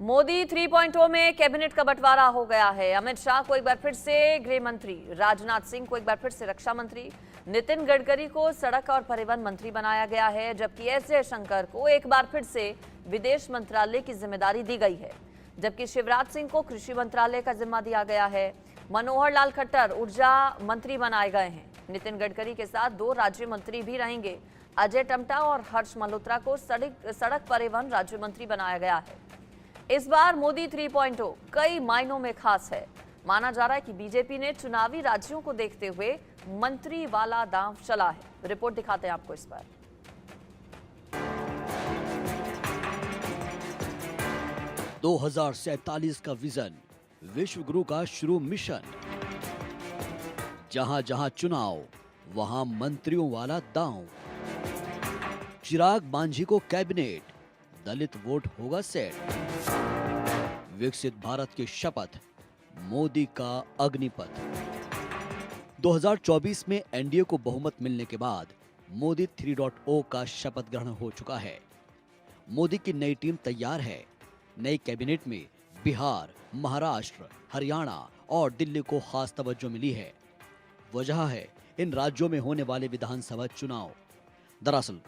मोदी 3.0 में कैबिनेट का बंटवारा हो गया है। अमित शाह को एक बार फिर से गृह मंत्री, राजनाथ सिंह को एक बार फिर से रक्षा मंत्री, नितिन गडकरी को सड़क और परिवहन मंत्री बनाया गया है, जबकि एस जयशंकर को एक बार फिर से विदेश मंत्रालय की जिम्मेदारी दी गई है। जबकि शिवराज सिंह को कृषि मंत्रालय का जिम्मा दिया गया है। मनोहर लाल खट्टर ऊर्जा मंत्री बनाए गए हैं। नितिन गडकरी के साथ 2 राज्य मंत्री भी रहेंगे। अजय टम्टा और हर्ष मल्होत्रा को सड़क परिवहन राज्य मंत्री बनाया गया है। इस बार मोदी 3.0 कई मायनों में खास है। माना जा रहा है कि बीजेपी ने चुनावी राज्यों को देखते हुए मंत्री वाला दांव चला है। रिपोर्ट दिखाते हैं आपको इस पर। दो 2047 का विजन, विश्व गुरु का शुरू मिशन। जहां जहां चुनाव, वहां मंत्रियों वाला दांव। चिराग मांझी को कैबिनेट, दलित वोट होगा सेट। विकसित भारत की शपथ, मोदी का अग्निपथ। 2024 में एनडीए को बहुमत मिलने के बाद मोदी 3.0 का शपथ ग्रहण हो चुका है। मोदी की नई टीम तैयार है। नई कैबिनेट में बिहार, महाराष्ट्र, हरियाणा और दिल्ली को खास तवज्जो मिली है। वजह है इन राज्यों में होने वाले विधानसभा चुनाव। दरअसल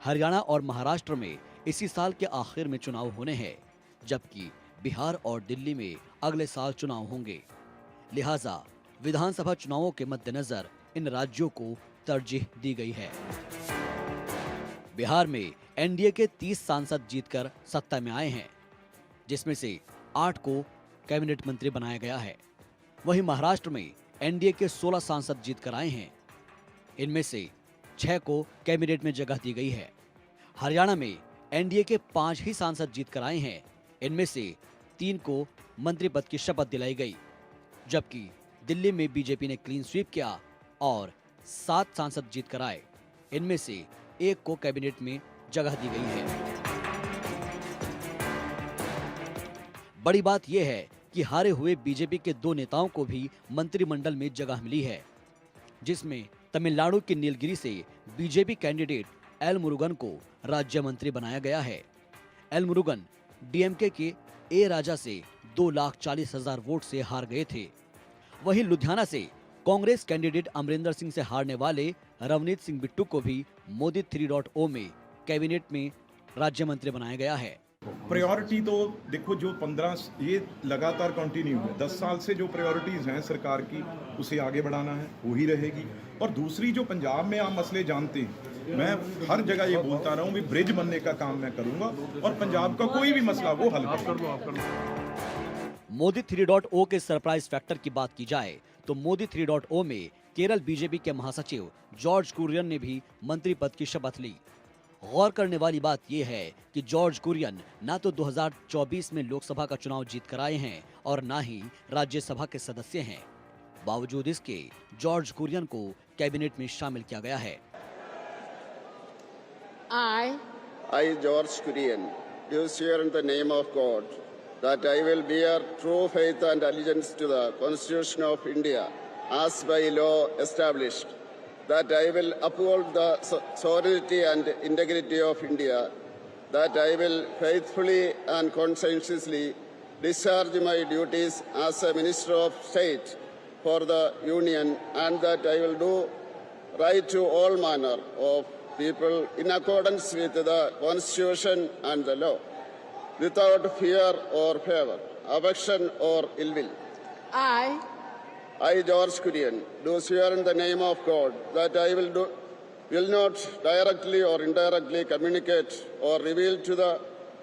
हरियाणा और महाराष्ट्र में इसी साल के आखिर में चुनाव होने हैं, जबकि बिहार और दिल्ली में अगले साल चुनाव होंगे। लिहाजा विधानसभा चुनावों के मद्देनजर इन राज्यों को तरजीह दी गई है। बिहार में एनडीए के 30 सांसद जीतकर सत्ता में आए हैं, जिसमें से 8 को कैबिनेट मंत्री बनाया गया है। वहीं महाराष्ट्र में एनडीए के 16 सांसद जीतकर आए हैं। इनमें से 6 को कैबिनेट में जगह दी गई है। हरियाणा में एनडीए के 5 ही सांसद जीतकर आए हैं। इनमें से 3 को मंत्री पद की शपथ दिलाई गई, जबकि दिल्ली में बीजेपी ने क्लीन स्वीप किया और 7 सांसद जीतकर आए। इनमें से 1 को कैबिनेट में जगह दी गई है। बड़ी बात यह है कि हारे हुए बीजेपी के 2 नेताओं को भी मंत्रिमंडल में जगह मिली है, जिसमें तमिलनाडु की नीलगिरी से बीजेपी कैंडिडेट एल मुरुगन को राज्य मंत्री बनाया गया है। एल मुरुगन डीएमके के ए राजा से 2,40,000 वोट से हार गए थे। वहीं लुधियाना से कांग्रेस कैंडिडेट अमरिंदर सिंह से हारने वाले रवनीत सिंह बिट्टू को भी मोदी 3.0 में कैबिनेट में राज्य मंत्री बनाया गया है। प्रायोरिटी तो देखो, जो 15 ये लगातार कंटिन्यू है, 10 साल से जो प्रायोरिटीज़ हैं सरकार की, उसे आगे बढ़ाना है, वो ही रहेगी। और दूसरी, जो पंजाब में आप मसले जानते हैं, मैं हर जगह ये बोलता रहा हूँ भी ब्रिज बनने का काम मैं करूँगा और पंजाब का कोई भी मसला वो हल करूँगा। मोदी 3.0 के सरप्राइज फैक्टर की बात की जाए तो मोदी 3.0 में केरल बीजेपी के महासचिव जॉर्ज कुरियन ने भी मंत्री पद की शपथ ली। गौर करने वाली बात यह है कि जॉर्ज कुरियन ना तो 2024 में लोकसभा का चुनाव जीत कर आए हैं और ना ही राज्यसभा के सदस्य हैं। बावजूद इसके जॉर्ज कुरियन को कैबिनेट में शामिल किया गया है। I, George Kurian, do swear in the name of God that I will bear true faith and allegiance to the Constitution of India as by law established, that I will uphold the sovereignty and integrity of India, that I will faithfully and conscientiously discharge my duties as a Minister of State for the Union, and that I will do right to all manner of people in accordance with the Constitution and the law, without fear or favor, affection or ill will. I, George Kurian, do swear in the name of God that I will not directly or indirectly communicate or reveal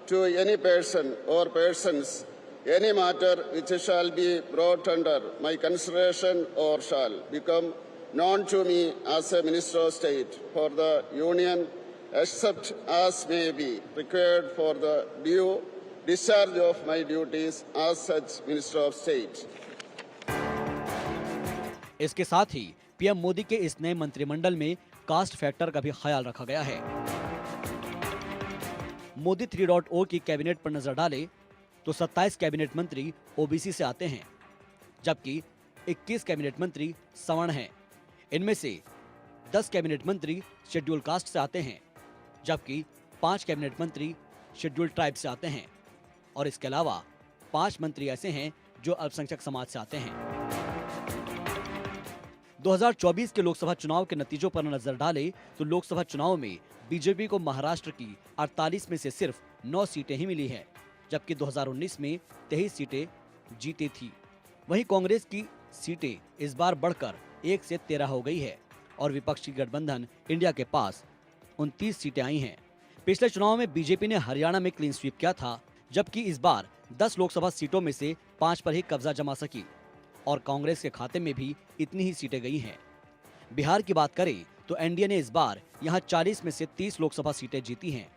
to any person or persons any matter which shall be brought under my consideration or shall become known to me as a Minister of State for the Union, except as may be required for the due discharge of my duties as such Minister of State. इसके साथ ही PM Modi के इस नए मंत्रिमंडल में cast factor का भी ख्याल रखा गया है। मोदी 3.0 की कैबिनेट पर नजर डाले तो 27 कैबिनेट मंत्री ओबीसी से आते हैं, जबकि 21 कैबिनेट मंत्री सवर्ण हैं। इनमें से 10 कैबिनेट मंत्री शेड्यूल कास्ट से आते हैं, जबकि 5 कैबिनेट मंत्री शेड्यूल ट्राइब से आते हैं। और इसके अलावा 5 मंत्री ऐसे हैं जो अल्पसंख्यक समाज से आते हैं। 2024 के लोकसभा चुनाव के नतीजों पर नजर डालें तो लोकसभा चुनाव में बीजेपी को महाराष्ट्र की 48 में से सिर्फ 9 सीटें ही मिली हैं, जबकि 2019 में 23 सीटें जीती थी। वहीं कांग्रेस की सीटें इस बार बढ़कर 1 से 13 हो गई है और विपक्षी गठबंधन इंडिया के पास 29 सीटें आई हैं। पिछले चुनाव में बीजेपी ने हरियाणा में क्लीन स्वीप किया था, जबकि इस बार 10 लोकसभा सीटों में से 5 पर ही कब्जा जमा सकी और कांग्रेस के खाते में भी इतनी ही सीटें गई हैं। बिहार की बात करें तो एनडीए ने इस बार यहां 40 में से 30 लोकसभा सीटें जीती हैं,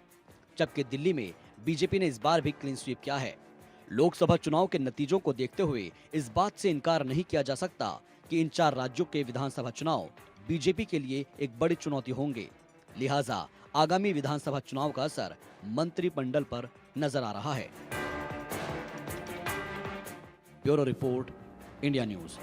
जबकि दिल्ली में बीजेपी ने इस बार भी क्लीन स्वीप किया है। लोकसभा चुनाव के नतीजों को देखते हुए इस बात से इनकार नहीं किया जा सकता कि इन 4 राज्यों के विधानसभा चुनाव बीजेपी के लिए एक बड़ी चुनौती होंगे। लिहाजा आगामी विधानसभा चुनाव का असर मंत्रिमंडल पर नजर आ रहा है। Bureau report, India news.